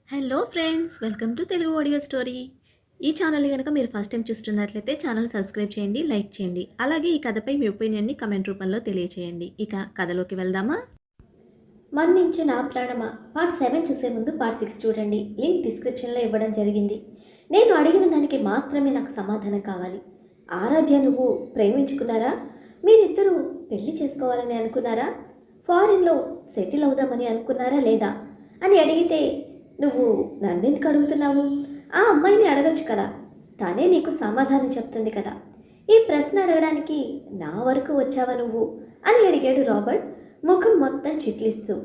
Hello friends, welcome to Telugu audio story. ఈ ఛానల్ని కనుక మీరు ఫస్ట్ టైం చూస్తున్నట్లయితే ఛానల్ సబ్స్క్రైబ్ చేయండి, లైక్ చేయండి. అలాగే ఈ కథపై మీ ఒపీనియన్ని కమెంట్ రూపంలో తెలియచేయండి. ఇక కథలోకి వెళ్దామా? మన్నించు నా ప్రాణమా పార్ట్ 7 చూసే ముందు పార్ట్ 6 చూడండి. లింక్ డిస్క్రిప్షన్లో ఇవ్వడం జరిగింది. నేను అడిగిన దానికి మాత్రమే నాకు సమాధానం కావాలి. ఆరాధ్య, నువ్వు ప్రేమించుకున్నారా? మీరిద్దరూ పెళ్లి చేసుకోవాలని అనుకున్నారా? ఫారిన్లో సెటిల్ అవుదామని అనుకున్నారా లేదా అని అడిగితే నువ్వు నన్నెందుకు అడుగుతున్నావు? ఆ అమ్మాయిని అడగచ్చు కదా, తనే నీకు సమాధానం చెప్తుంది కదా. ఈ ప్రశ్న అడగడానికి నా వరకు వచ్చావా నువ్వు అని అడిగాడు రాబర్ట్, ముఖం మొత్తం చిట్లిస్తూ.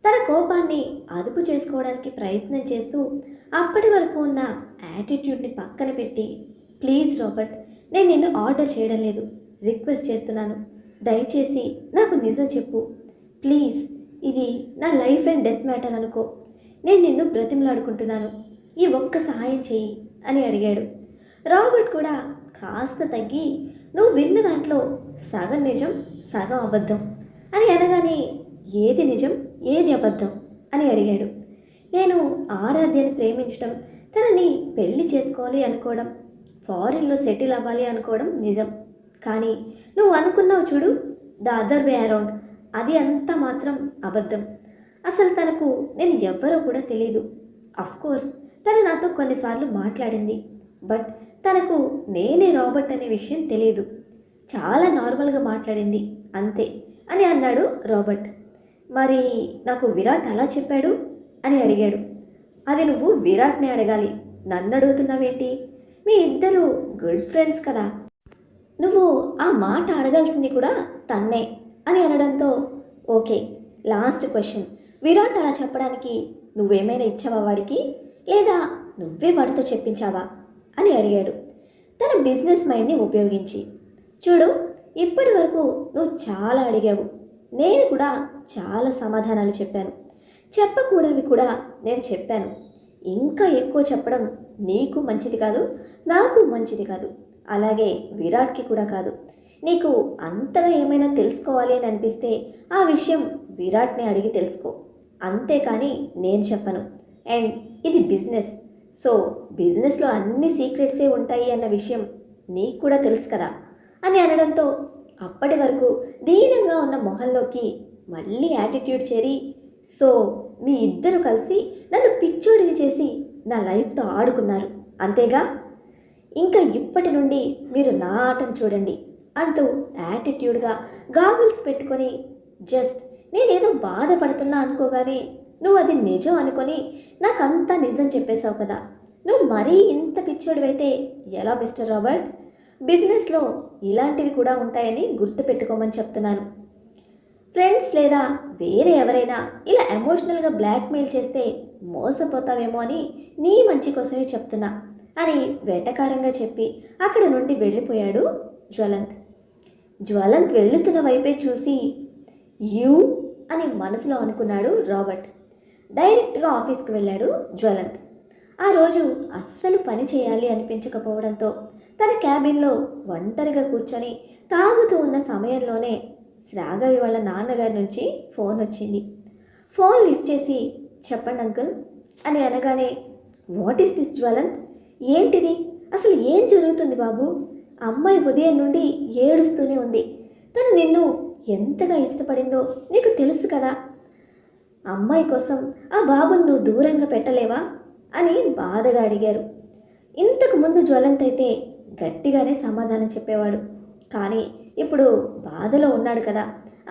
తన కోపాన్ని అదుపు చేసుకోవడానికి ప్రయత్నం చేస్తూ అప్పటి వరకు ఉన్న యాటిట్యూడ్ని పక్కన పెట్టి, ప్లీజ్ రాబర్ట్, నేను నిన్ను ఆర్డర్ చేయడం లేదు, రిక్వెస్ట్ చేస్తున్నాను, దయచేసి నాకు నిజం చెప్పు ప్లీజ్. ఇది నా లైఫ్ అండ్ డెత్ మ్యాటర్ అనుకో, నేను నిన్ను బ్రతిమలాడుకుంటున్నాను, ఈ ఒక్క సహాయం చెయ్యి అని అడిగాడు. రాబర్ట్ కూడా కాస్త తగ్గి, నువ్వు విన్న దాంట్లో సగం నిజం సగం అబద్ధం అని అనగానే, ఏది నిజం ఏది అబద్ధం అని అడిగాడు. నేను ఆరాధ్యని ప్రేమించడం, తనని పెళ్లి చేసుకోవాలి అనుకోవడం, ఫారిన్లో సెటిల్ అవ్వాలి అనుకోవడం నిజం. కానీ నువ్వు అనుకున్నావు చూడు, ద అదర్ వే అరౌండ్, అది అంతా మాత్రం అబద్ధం. అసలు తనకు నేను ఎవ్వరో కూడా తెలియదు. కోర్స్ తను నాతో కొన్నిసార్లు మాట్లాడింది, బట్ తనకు నేనే రాబర్ట్ అనే విషయం తెలియదు. చాలా నార్మల్గా మాట్లాడింది అంతే అని అన్నాడు రాబర్ట్. మరి నాకు విరాట్ అలా చెప్పాడు అని అడిగాడు. అది నువ్వు విరాట్ని అడగాలి, నన్ను అడుగుతున్నావేంటి? మీ ఇద్దరు గుడ్ ఫ్రెండ్స్ కదా, నువ్వు ఆ మాట అడగాల్సింది కూడా తన్నే అని అనడంతో, ఓకే, లాస్ట్ క్వశ్చన్, విరాట్ అలా చెప్పడానికి నువ్వేమైనా ఇచ్చావా వాడికి, లేదా నువ్వే వాడితో చెప్పించావా అని అడిగాడు తన బిజినెస్ మైండ్ని ఉపయోగించి. చూడు, ఇప్పటి వరకు నువ్వు చాలా అడిగావు, నేను కూడా చాలా సమాధానాలు చెప్పాను, చెప్పకూడనివి కూడా నేను చెప్పాను. ఇంకా ఎక్కువ చెప్పడం నీకు మంచిది కాదు, నాకు మంచిది కాదు, అలాగే విరాట్కి కూడా కాదు. నీకు అంతగా ఏమైనా తెలుసుకోవాలి అని అనిపిస్తే ఆ విషయం విరాట్ని అడిగి తెలుసుకో, అంతేకాని నేను చెప్పను. అండ్ ఇది బిజినెస్, సో బిజినెస్లో అన్ని సీక్రెట్సే ఉంటాయి అన్న విషయం నీకు కూడా తెలుసు కదా అని అనడంతో, అప్పటి వరకు దీనంగా ఉన్న మొహంలోకి మళ్ళీ యాటిట్యూడ్ చేరి, సో మీ ఇద్దరు కలిసి నన్ను పిచ్చోడిని చేసి నా లైఫ్తో ఆడుకున్నారు అంతేగా, ఇంకా ఇప్పటి నుండి మీరు నా ఆటను చూడండి అంటూ యాటిట్యూడ్గా గాగుల్స్ పెట్టుకొని, జస్ట్ నేనేదో బాధపడుతున్నా అనుకోగానే నువ్వు అది నిజం అనుకొని నాకంతా నిజం చెప్పేశావు కదా. నువ్వు మరీ ఇంత పిచ్చోడివైతే ఎలా మిస్టర్ రాబర్ట్? బిజినెస్లో ఇలాంటివి కూడా ఉంటాయని గుర్తుపెట్టుకోమని చెప్తున్నాను. ఫ్రెండ్స్ లేదా వేరే ఎవరైనా ఇలా ఎమోషనల్గా బ్లాక్మెయిల్ చేస్తే మోసపోతావేమో అని నీ మంచి కోసమే చెప్తున్నా అని వెటకారంగా చెప్పి అక్కడ నుండి వెళ్ళిపోయాడు జ్వలంత్. జ్వలంత్ వెళ్తున్న వైపే చూసి, యూ అని మనసులో అనుకున్నాడు రాబర్ట్. డైరెక్ట్గా ఆఫీస్కి వెళ్ళాడు జ్వలంత్. ఆ రోజు అస్సలు పని చేయాలి అనిపించకపోవడంతో తన క్యాబిన్లో ఒంటరిగా కూర్చొని తాగుతూ ఉన్న సమయంలోనే శ్రాగవి వాళ్ళ నాన్నగారి నుంచి ఫోన్ వచ్చింది. ఫోన్ లిఫ్ట్ చేసి, చెప్పండి అంకుల్ అని అనగానే, వాట్ ఈస్ దిస్ జ్వలంత్? ఏంటిది? అసలు ఏం జరుగుతుంది బాబు? అమ్మాయి ఉదయం నుండి ఏడుస్తూనే ఉంది. తను నిన్ను ఎంతగా ఇష్టపడిందో నీకు తెలుసు కదా. అమ్మాయి కోసం ఆ బాబును నువ్వు దూరంగా పెట్టలేవా అని బాధగా అడిగారు. ఇంతకు ముందు జ్వలంత్ అయితే గట్టిగానే సమాధానం చెప్పేవాడు, కానీ ఇప్పుడు బాధలో ఉన్నాడు కదా,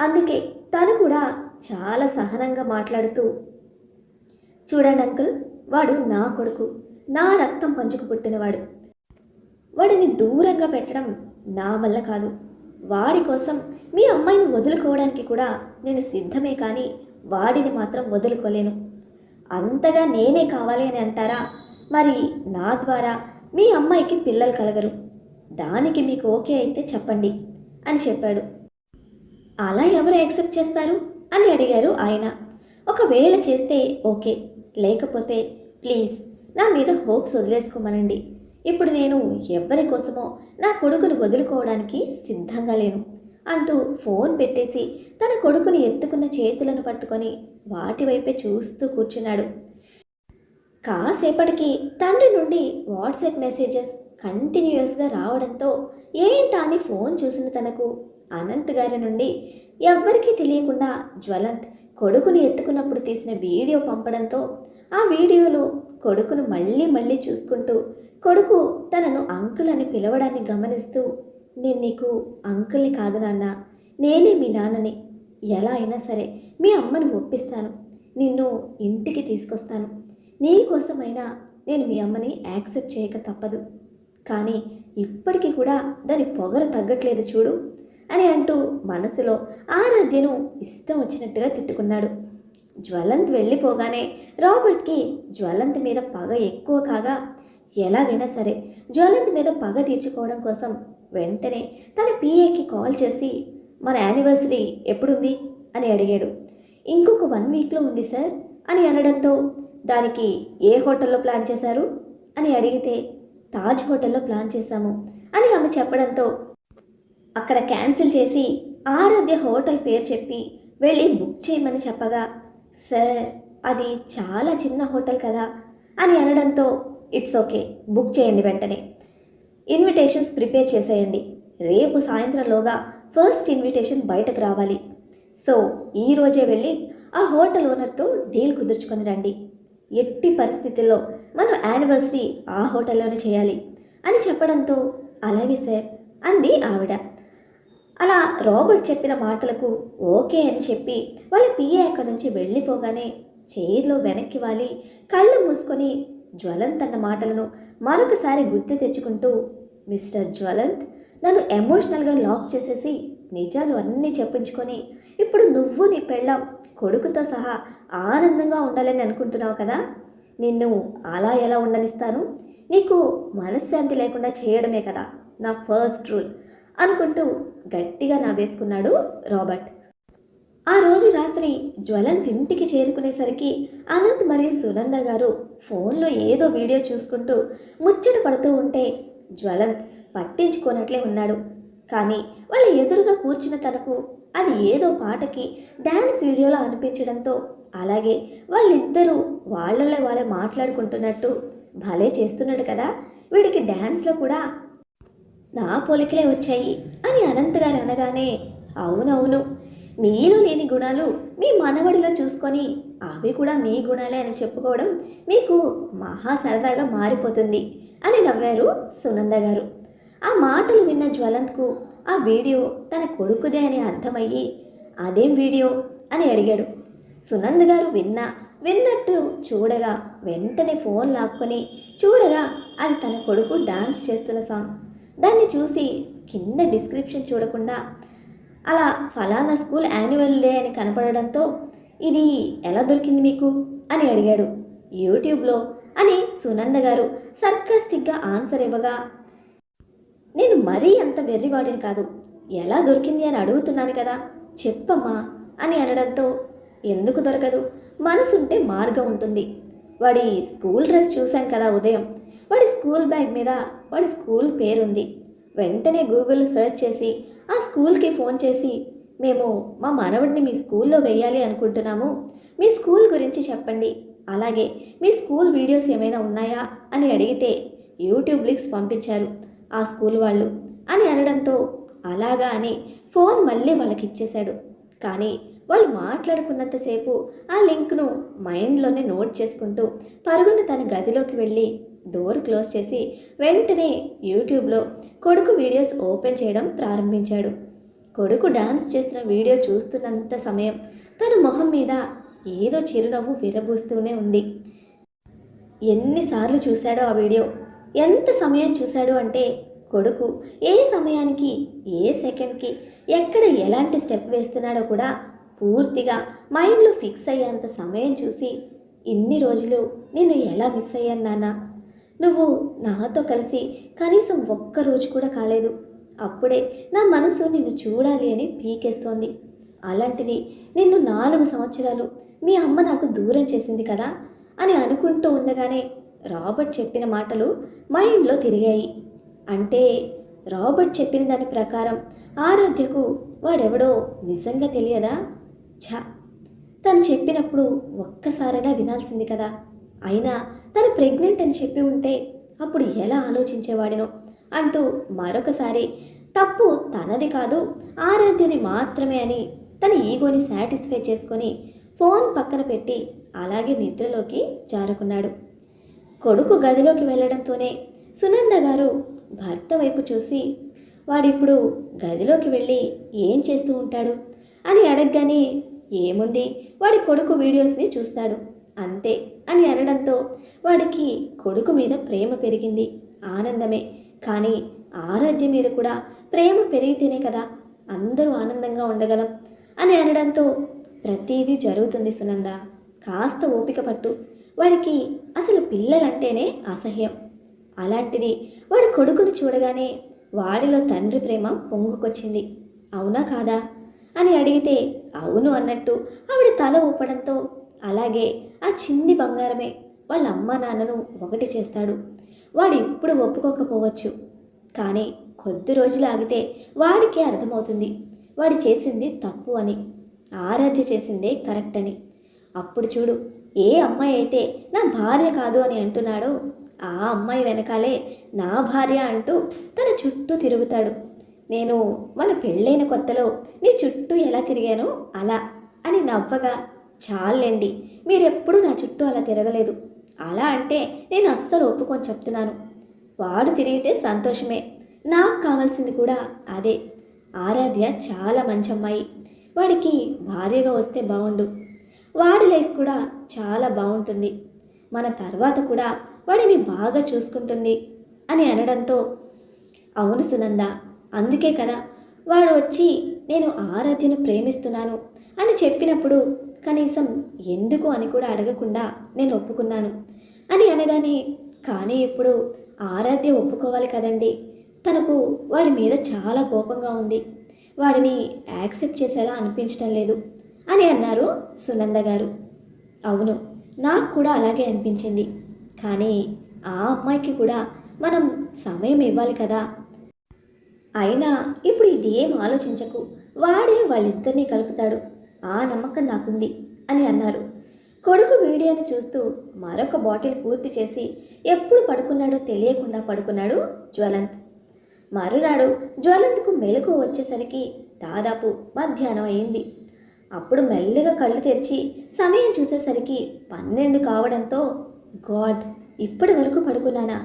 అందుకే తను కూడా చాలా సహనంగా మాట్లాడుతూ, చూడండి అంకుల్, వాడు నా కొడుకు, నా రక్తం పంచుకు పుట్టినవాడు. వాడిని దూరంగా పెట్టడం నా వల్ల కాదు. వాడి కోసం మీ అమ్మాయిని వదులుకోవడానికి కూడా నేను సిద్ధమే, కానీ వాడిని మాత్రం వదులుకోలేను. అంతగా నేనే కావాలి అని అంటారా? మరి నా ద్వారా మీ అమ్మాయికి పిల్లలు కలగరు. దానికి మీకు ఓకే అయితే చెప్పండి అని చెప్పాడు. అలా ఎవరు యాక్సెప్ట్ చేస్తారు అని అడిగారు ఆయన. ఒకవేళ చేస్తే ఓకే, లేకపోతే ప్లీజ్ నా మీద హోప్స్ వదిలేసుకోమనండి. ఇప్పుడు నేను ఎవరి కోసమో నా కొడుకును వదులుకోవడానికి సిద్ధంగా లేను అంటూ ఫోన్ పెట్టేసి తన కొడుకుని ఎత్తుకున్న చేతులను పట్టుకొని వాటి వైపే చూస్తూ కూర్చున్నాడు. కాసేపటికి తండ్రి నుండి వాట్సాప్ మెసేజెస్ కంటిన్యూస్గా రావడంతో ఏంటా అని ఫోన్ చూసిన తనకు అనంత్ గారి నుండి ఎవ్వరికీ తెలియకుండా జ్వలంత్ కొడుకుని ఎత్తుకున్నప్పుడు తీసిన వీడియో పంపడంతో ఆ వీడియోలో కొడుకును మళ్ళీ మళ్ళీ చూసుకుంటూ కొడుకు తనను అంకుల్ అని పిలవడాన్ని గమనిస్తూ, నేను నీకు అంకుల్ని కాదు నాన్న, నేనే మీ నాన్నని, ఎలా అయినా సరే మీ అమ్మని ఒప్పిస్తాను, నిన్ను ఇంటికి తీసుకొస్తాను, నీకోసమైనా నేను మీ అమ్మని యాక్సెప్ట్ చేయక తప్పదు, కానీ ఇప్పటికీ కూడా దాని పొగరు తగ్గట్లేదు చూడు అని అంటూ మనసులో ఆరాధ్యను ఇష్టం వచ్చినట్టుగా తిట్టుకున్నాడు. జ్వలంత్ వెళ్ళిపోగానే రాబర్ట్కి జ్వలంత్ మీద పగ ఎక్కువ కాగా ఎలాగైనా సరే జ్వలంత్ మీద పగ తీర్చుకోవడం కోసం వెంటనే తన పిఏకి కాల్ చేసి మన యానివర్సరీ ఎప్పుడుంది అని అడిగాడు. ఇంకొక 1 వీక్లో ఉంది సార్ అని అనడంతో దానికి ఏ హోటల్లో ప్లాన్ చేశారు అని అడిగితే తాజ్ హోటల్లో ప్లాన్ చేశాము అని ఆమె చెప్పడంతో అక్కడ క్యాన్సిల్ చేసి ఆరాధ్య హోటల్ పేరు చెప్పి వెళ్ళి బుక్ చేయమని చెప్పగా, సార్ అది చాలా చిన్న హోటల్ కదా అని అనడంతో ఇట్స్ ఓకే, బుక్ చేయండి, వెంటనే ఇన్విటేషన్స్ ప్రిపేర్ చేసేయండి, రేపు సాయంత్రంలోగా ఫస్ట్ ఇన్విటేషన్ బయటకు రావాలి, సో ఈరోజే వెళ్ళి ఆ హోటల్ ఓనర్తో డీల్ కుదుర్చుకొని రండి, ఎట్టి పరిస్థితుల్లో మనం యానివర్సరీ ఆ హోటల్లోనే చేయాలి అని చెప్పడంతో అలాగే సార్ అంది ఆవిడ. అలా రాబర్ట్ చెప్పిన మాటలకు ఓకే అని చెప్పి వాళ్ళ పిఏ అక్కడి నుంచి వెళ్ళిపోగానే చైర్లో వెనక్కి వాలి కళ్ళు మూసుకొని జ్వలంత్ అన్న మాటలను మరొకసారి గుర్తు తెచ్చుకుంటూ, మిస్టర్ జ్వలంత్, నన్ను ఎమోషనల్గా లాక్ చేసేసి నిజాలు అన్నీ చెప్పించుకొని ఇప్పుడు నువ్వు నీ పెళ్ళాం కొడుకుతో సహా ఆనందంగా ఉండాలని అనుకుంటున్నావు కదా, నిన్ను అలా ఎలా ఉండనిస్తాను, నీకు మనశ్శాంతి లేకుండా చేయడమే కదా నా ఫస్ట్ రూల్ అనుకుంటూ గట్టిగా నవ్వేసుకున్నాడు రాబర్ట్. ఆ రోజు రాత్రి జ్వలంత్ ఇంటికి చేరుకునేసరికి అనంత్ మరియు సునంద గారు ఫోన్లో ఏదో వీడియో చూసుకుంటూ ముచ్చట పడుతూ ఉంటే జ్వలంత్ పట్టించుకోనట్లే ఉన్నాడు. కానీ వాళ్ళ ఎదురుగా కూర్చున్న తనకు అది ఏదో పాటకి డ్యాన్స్ వీడియోలో అనిపించడంతో, అలాగే వాళ్ళిద్దరూ వాళ్ళలో వాళ్ళే మాట్లాడుకుంటున్నట్టు భలే చేస్తున్నాడు కదా, వీడికి డ్యాన్స్లో కూడా నా పోలికలే వచ్చాయి అని అనంత్ గారు అనగానే, అవునవును, మీలో లేని గుణాలు మీ మనవడిలో చూసుకొని అవి కూడా మీ గుణాలే అని చెప్పుకోవడం మీకు మహా సరదాగా మారిపోతుంది అని నవ్వారు సునంద గారు. ఆ మాటలు విన్న జ్వలంత్కు ఆ వీడియో తన కొడుకుదే అని అర్థమయ్యి అదేం వీడియో అని అడిగాడు. సునంద గారు విన్నట్టు చూడగా వెంటనే ఫోన్ లాక్కొని చూడగా అది తన కొడుకు డాన్స్ చేస్తున్న సాంగ్. దాన్ని చూసి కింద డిస్క్రిప్షన్ చూడకుండా అలా ఫలానా స్కూల్ యాన్యువల్ డే అని కనపడడంతో ఇది ఎలా దొరికింది మీకు అని అడిగాడు. యూట్యూబ్లో అని సునంద గారు సర్కాస్టిక్గా ఆన్సర్ ఇవ్వగా, నేను మరీ అంత వెర్రివాడిని కాదు, ఎలా దొరికింది అని అడుగుతున్నాను కదా, చెప్పమ్మా అని అనడంతో, ఎందుకు దొరకదు, మనసుంటే మార్గం ఉంటుంది, వాడి స్కూల్ డ్రెస్ చూశాం కదా ఉదయం, వాడి స్కూల్ బ్యాగ్ మీద వాడి స్కూల్ పేరుంది, వెంటనే గూగుల్ సెర్చ్ చేసి ఆ స్కూల్కి ఫోన్ చేసి మేము మా మనవడిని మీ స్కూల్లో వేయాలి అనుకుంటున్నాము, మీ స్కూల్ గురించి చెప్పండి, అలాగే మీ స్కూల్ వీడియోస్ ఏమైనా ఉన్నాయా అని అడిగితే యూట్యూబ్ లింక్స్ పంపించారు ఆ స్కూల్ వాళ్ళు అని అనడంతో, అలాగా అని ఫోన్ మళ్ళీ వాళ్ళకి ఇచ్చేశాడు. కానీ వాళ్ళు మాట్లాడుకున్నంతసేపు ఆ లింక్ను మైండ్లోనే నోట్ చేసుకుంటూ పరుగున తన గదిలోకి వెళ్ళి డోర్ క్లోజ్ చేసి వెంటనే యూట్యూబ్లో కొడుకు వీడియోస్ ఓపెన్ చేయడం ప్రారంభించాడు. కొడుకు డాన్స్ చేసిన వీడియో చూస్తున్నంత సమయం తన మొహం మీద ఏదో చిరునవ్వు విరబూస్తూనే ఉంది. ఎన్నిసార్లు చూశాడో ఆ వీడియో, ఎంత సమయం చూశాడు అంటే కొడుకు ఏ సమయానికి ఏ సెకండ్కి ఎక్కడ ఎలాంటి స్టెప్ వేస్తున్నాడో కూడా పూర్తిగా మైండ్లో ఫిక్స్ అయ్యేంత సమయం చూసి, ఇన్ని రోజులు నేను ఎలా మిస్ అయ్యాను నాన్న, నువ్వు నాతో కలిసి కనీసం ఒక్కరోజు కూడా కాలేదు, అప్పుడే నా మనసు నిన్ను చూడాలి అని పీకేస్తోంది, అలాంటిది నిన్ను 4 సంవత్సరాలు మీ అమ్మ నాకు దూరం చేసింది కదా అని అనుకుంటూ ఉండగానే రాబర్ట్ చెప్పిన మాటలు మైండ్లో తిరిగాయి. అంటే రాబర్ట్ చెప్పిన దాని ప్రకారం ఆరాధ్యకు వాడెవడో నిజంగా తెలియదా? తను చెప్పినప్పుడు ఒక్కసారైనా వినాల్సింది కదా. అయినా తను ప్రెగ్నెంట్ అని చెప్పి ఉంటే అప్పుడు ఎలా ఆలోచించేవాడినో అంటూ మరొకసారి తప్పు తనది కాదు ఆరాధ్యది మాత్రమే అని తన ఈగోని సాటిస్ఫై చేసుకొని ఫోన్ పక్కన పెట్టి అలాగే నిద్రలోకి జారుకున్నాడు. కొడుకు గదిలోకి వెళ్ళడంతోనే సునంద గారు భర్త వైపు చూసి వాడిప్పుడు గదిలోకి వెళ్ళి ఏం చేస్తూ ఉంటాడు అని అడగగానే ఏముంది వాడి కొడుకు వీడియోస్ని చూస్తాడు అంతే అని అనడంతో వాడికి కొడుకు మీద ప్రేమ పెరిగింది. ఆనందమే, కానీ ఆరాధ్య మీద కూడా ప్రేమ పెరిగితేనే కదా అందరూ ఆనందంగా ఉండగలం అని అనడంతో ప్రతిదీ జరుగుతుంది సునంద, కాస్త ఓపిక పట్టు. వాడికి అసలు పిల్లలంటేనే అసహ్యం. అలాంటిది వాడి కొడుకును చూడగానే వాడిలో తండ్రి ప్రేమ పొంగుకొచ్చింది. అవునా కాదా అని అడిగితే అవును అన్నట్టు ఆవిడ తల ఊపడంతో అలాగే ఆ చిన్ని బంగారమే వాళ్ళ అమ్మా నాన్నను ఒకటి చేస్తాడు. వాడు ఇప్పుడు ఒప్పుకోకపోవచ్చు, కానీ కొద్ది రోజులు ఆగితే వాడికే అర్థమవుతుంది వాడు చేసింది తప్పు అని, ఆరాధ్య చేసిందే కరెక్ట్ అని. అప్పుడు చూడు, ఏ అమ్మాయి అయితే నా భార్య కాదు అని అంటున్నాడో ఆ అమ్మాయి వెనకాలే నా భార్య అంటూ తన చుట్టూ తిరుగుతాడు. నేను మన పెళ్ళైన కొత్తలో నీ చుట్టూ ఎలా తిరిగానో అలా అని నవ్వగా, చాలండి మీరెప్పుడు నా చుట్టూ అలా తిరగలేదు, అలా అంటే నేను అస్సలు ఒప్పుకొని చెప్తున్నాను. వాడు తిరిగితే సంతోషమే, నాకు కావాల్సింది కూడా అదే. ఆరాధ్య చాలా మంచి అమ్మాయి, వాడికి భార్యగా వస్తే బాగుండు, వాడి లైఫ్ కూడా చాలా బాగుంటుంది, మన తర్వాత కూడా వాడిని బాగా చూసుకుంటుంది అని అనడంతో అవును సునంద, అందుకే కదా వాడు వచ్చి నేను ఆరాధ్యను ప్రేమిస్తున్నాను అని చెప్పినప్పుడు కనీసం ఎందుకు అని కూడా అడగకుండా నేను ఒప్పుకున్నాను అని అనగానే, కానీ ఇప్పుడు ఆరాధ్య ఒప్పుకోవాలి కదండి, తనకు వాడి మీద చాలా కోపంగా ఉంది, వాడిని యాక్సెప్ట్ చేసేలా అనిపించడం లేదు అని అన్నారు సునంద గారు. అవును, నాకు కూడా అలాగే అనిపించింది, కానీ ఆ అమ్మాయికి కూడా మనం సమయం ఇవ్వాలి కదా. అయినా ఇప్పుడు ఇది ఏం ఆలోచించకు, వాడే వాళ్ళిద్దరినీ కలుపుతాడు, ఆ నమ్మకం నాకుంది అని అన్నారు. కొడుకు వీడియోని చూస్తూ మరొక బాటిల్ పూర్తి చేసి ఎప్పుడు పడుకున్నాడో తెలియకుండా పడుకున్నాడు జ్వలంత్. మరునాడు జ్వలంత్కు మెలకు వచ్చేసరికి దాదాపు మధ్యాహ్నం అయింది. అప్పుడు మెల్లగా కళ్ళు తెరిచి సమయం చూసేసరికి 12 కావడంతో గాడ్, ఇప్పటి వరకు పడుకున్నానా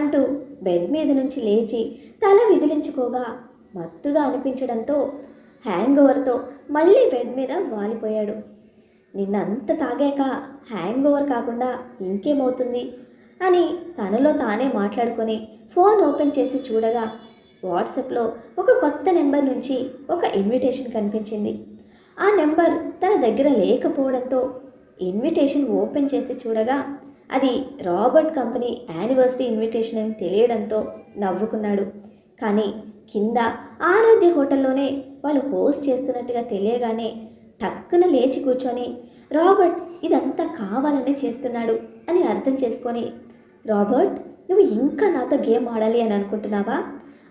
అంటూ బెడ్ మీద నుంచి లేచి తల విదిలించుకోగా మత్తుగా అనిపించడంతో హ్యాంగ్ ఓవర్తో మళ్ళీ బెడ్ మీద వాలిపోయాడు. నిన్నంత తాగాక హ్యాంగ్ ఓవర్ కాకుండా ఇంకేమవుతుంది అని తనలో తానే మాట్లాడుకొని ఫోన్ ఓపెన్ చేసి చూడగా వాట్సాప్లో ఒక కొత్త నెంబర్ నుంచి ఒక ఇన్విటేషన్ కనిపించింది. ఆ నెంబర్ తన దగ్గర లేకపోవడంతో ఇన్విటేషన్ ఓపెన్ చేసి చూడగా అది రాబర్ట్ కంపెనీ యానివర్సరీ ఇన్విటేషన్ అని తెలియడంతో నవ్వుకున్నాడు. కానీ కింద ఆరాధ్య హోటల్లోనే వాళ్ళు హోస్ట్ చేస్తున్నట్టుగా తెలియగానే టక్కున లేచి కూర్చొని రాబర్ట్ ఇదంతా కావాలనే చేస్తున్నాడు అని అర్థం చేసుకొని, రాబర్ట్ నువ్వు ఇంకా నాతో గేమ్ ఆడాలి అని అనుకుంటున్నావా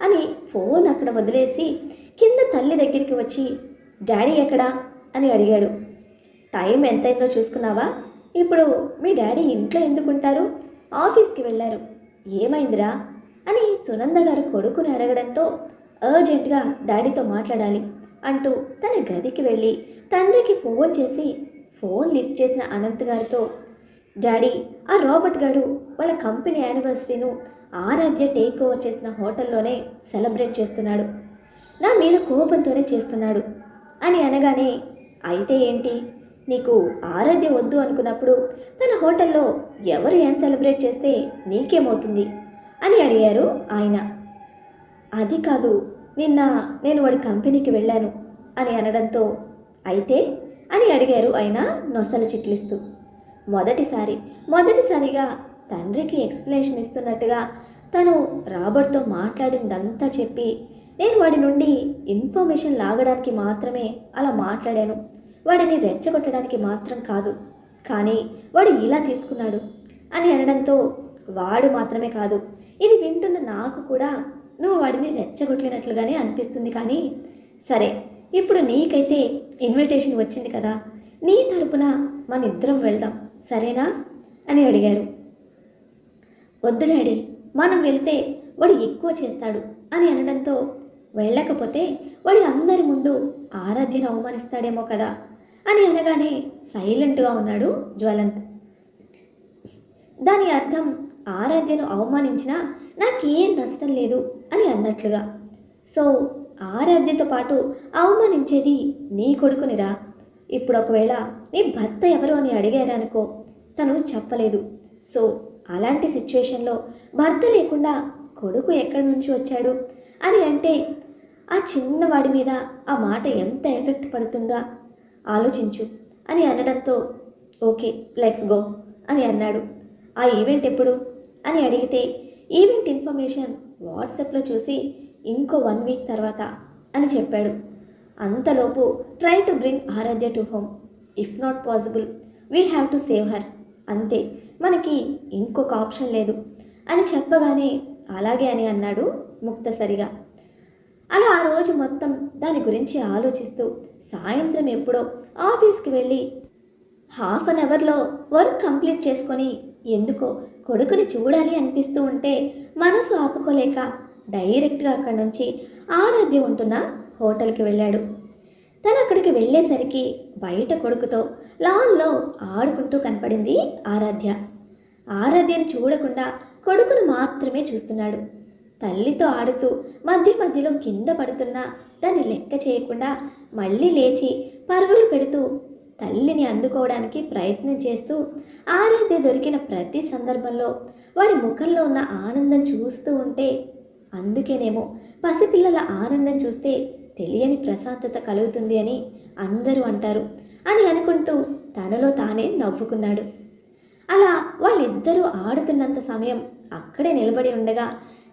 అని ఫోన్ అక్కడ వదిలేసి కింద తల్లి దగ్గరికి వచ్చి డాడీ ఎక్కడా అని అడిగాడు. టైం ఎంతైందో చూసుకున్నావా? ఇప్పుడు మీ డాడీ ఇంట్లో ఎందుకుంటారు? ఆఫీస్కి వెళ్ళారు. ఏమైందిరా అని సునంద గారు కొడుకుని అడగడంతో అర్జెంటుగా డాడీతో మాట్లాడాలి అంటూ తన గదికి వెళ్ళి తండ్రికి ఫోన్ చేసి ఫోన్ లిఫ్ట్ చేసిన అనంత్ గారితో, డాడీ ఆ రాబర్ట్ గారు వాళ్ళ కంపెనీ యానివర్సరీను ఆరాధ్య టేక్ ఓవర్ చేసిన హోటల్లోనే సెలబ్రేట్ చేస్తున్నాడు, నా మీద కోపంతోనే చేస్తున్నాడు అని అనగానే, అయితే ఏంటి, నీకు ఆరాధ్య వద్దు అనుకున్నప్పుడు తన హోటల్లో ఎవరు ఏం సెలబ్రేట్ చేస్తే నీకేమవుతుంది అని అడిగారు ఆయన. అది కాదు, నిన్న నేను వాడి కంపెనీకి వెళ్ళాను అని అనడంతో అయితే అని అడిగారు ఆయన నొసలు చిట్లిస్తూ. మొదటిసారిగా తండ్రికి ఎక్స్ప్లెనేషన్ ఇస్తున్నట్టుగా తను రాబర్ట్తో మాట్లాడిందంతా చెప్పి, నేను వాడి నుండి ఇన్ఫర్మేషన్ లాగడానికి మాత్రమే అలా మాట్లాడాను, వాడిని రెచ్చగొట్టడానికి మాత్రం కాదు, కానీ వాడు ఇలా తీసుకున్నాడు అని అనడంతో వాడు మాత్రమే కాదు, ఇది వింటున్న నాకు కూడా నువ్వు వాడిని రెచ్చగొట్టినట్లుగానే అనిపిస్తుంది. కానీ సరే, ఇప్పుడు నీకైతే ఇన్విటేషన్ వచ్చింది కదా, నీ తరపున మన ఇద్దరం వెళ్దాం సరేనా అని అడిగారు. వద్దు డాడీ, మనం వెళ్తే వాడు ఎక్కువ చేస్తాడు అని అనడంతో వెళ్ళకపోతే వాడి అందరి ముందు ఆరాధ్యను అవమానిస్తాడేమో కదా అని అనగానే సైలెంట్గా ఉన్నాడు జ్వలంత్. దాని అర్థం ఆరాధ్యను అవమానించినా నాకేం నష్టం లేదు అని అన్నట్లుగా. సో ఆరాధ్యతో పాటు అవమానించేది నీ కొడుకునిరా. ఇప్పుడు ఒకవేళ నీ భర్త ఎవరు అని అడిగారనుకో, తను చెప్పలేదు. సో అలాంటి సిచ్యువేషన్లో భర్త లేకుండా కొడుకు ఎక్కడి నుంచి వచ్చాడు అని అంటే ఆ చిన్నవాడి మీద ఆ మాట ఎంత ఎఫెక్ట్ పడుతుందా ఆలోచించు అని అనడంతో ఓకే లెట్స్ గో అని అన్నాడు. ఆ ఈవెంట్ ఎప్పుడు అని అడిగితే ఈవెంట్ ఇన్ఫర్మేషన్ వాట్సాప్లో చూసి ఇంకో 1 వీక్ తర్వాత అని చెప్పాడు. అంతలోపు try to bring Aaradhya to home. If not possible we have to save her. అంతే, మనకి ఇంకొక ఆప్షన్ లేదు అని చెప్పగానే అలాగే అని అన్నాడు ముక్తసరిగా. అలా ఆ రోజు మొత్తం దాని గురించి ఆలోచిస్తూ సాయంత్రం ఎప్పుడో ఆఫీస్కి వెళ్ళి 1/2 అవర్లో వర్క్ కంప్లీట్ చేసుకొని ఎందుకో కొడుకుని చూడాలి అనిపిస్తూ ఉంటే మనసు ఆపుకోలేక డైరెక్ట్గా అక్కడి నుంచి ఆరాధ్య ఉంటున్న హోటల్కి వెళ్ళాడు. తను అక్కడికి వెళ్ళేసరికి బయట కొడుకుతో లాన్లో ఆడుకుంటూ కనపడింది ఆరాధ్య. ఆరాధ్యను చూడకుండా కొడుకును మాత్రమే చూస్తున్నాడు. తల్లితో ఆడుతూ మధ్య మధ్యలో కింద పడుతున్నా దాన్ని లెక్క చేయకుండా మళ్ళీ లేచి పరుగులు పెడుతూ తల్లిని అందుకోవడానికి ప్రయత్నం చేస్తూ ఆరాధ్య దొరికిన ప్రతి సందర్భంలో వాడి ముఖంలో ఉన్న ఆనందం చూస్తూ ఉంటే అందుకేనేమో పసిపిల్లల ఆనందం చూస్తే తెలియని ప్రశాంతత కలుగుతుంది అని అందరూ అంటారు అని అనుకుంటూ తనలో తానే నవ్వుకున్నాడు. అలా వాళ్ళిద్దరూ ఆడుతున్నంత సమయం అక్కడే నిలబడి ఉండగా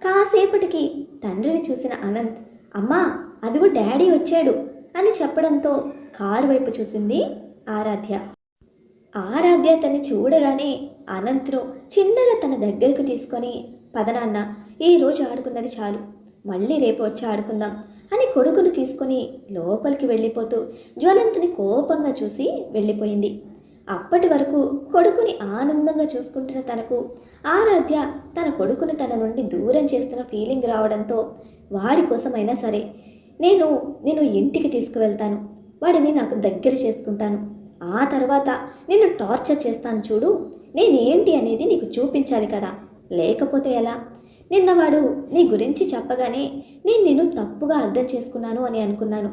కాసేపటికి తండ్రిని చూసిన అనంత్, అమ్మా అదిగో డాడీ వచ్చాడు అని చెప్పడంతో కారు వైపు చూసింది ఆరాధ్య. ఆరాధ్య తన్ని చూడగానే అనంత్ను చిన్నగా తన దగ్గరకు తీసుకొని, పదనాన్న ఈరోజు ఆడుకున్నది చాలు, మళ్ళీ రేపు వచ్చి ఆడుకుందాం అని కొడుకును తీసుకొని లోపలికి వెళ్ళిపోతూ జ్వలంత్ని కోపంగా చూసి వెళ్ళిపోయింది. అప్పటి వరకు కొడుకుని ఆనందంగా చూసుకుంటున్న తనకు ఆరాధ్య తన కొడుకుని తన నుండి దూరం చేస్తున్న ఫీలింగ్ రావడంతో వాడి కోసమైనా సరే నేను ఇంటికి తీసుకువెళ్తాను, వాడిని నాకు దగ్గర చేసుకుంటాను, ఆ తర్వాత నిన్ను టార్చర్ చేస్తాను చూడు, నేనేంటి అనేది నీకు చూపించాలి కదా, లేకపోతే ఎలా? నిన్నవాడు నీ గురించి చెప్పగానే నిన్ను తప్పుగా అర్థం చేసుకున్నాను అని అనుకున్నాను,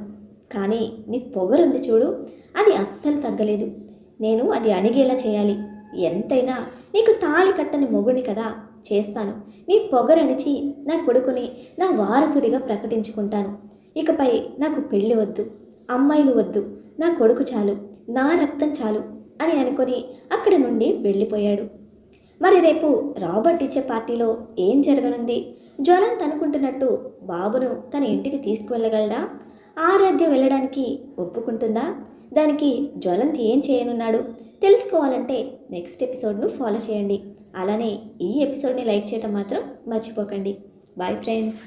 కానీ నీ పొగరుంది చూడు, అది అస్సలు తగ్గలేదు. నేను అది అణిగేలా చేయాలి, ఎంతైనా నీకు తాళి కట్టని మొగుని కదా, చేస్తాను. నీ పొగరణిచి నా కొడుకుని నా వారసుడిగా ప్రకటించుకుంటాను. ఇకపై నాకు పెళ్ళి వద్దు, అమ్మాయిలు వద్దు, నా కొడుకు చాలు, నా రక్తం చాలు అని అనుకొని అక్కడి నుండి వెళ్ళిపోయాడు. మరి రేపు రాబర్ట్ ఇచ్చే పార్టీలో ఏం జరగనుంది? జ్వలంత్ అనుకుంటున్నట్టు బాబును తన ఇంటికి తీసుకువెళ్ళగలడా? ఆరాధ్య వెళ్ళడానికి ఒప్పుకుంటుందా? దానికి జ్వలంత్ ఏం చేయనున్నాడు? తెలుసుకోవాలంటే నెక్స్ట్ ఎపిసోడ్ను ఫాలో చేయండి. అలానే ఈ ఎపిసోడ్ని లైక్ చేయడం మాత్రం మర్చిపోకండి. Bye friends.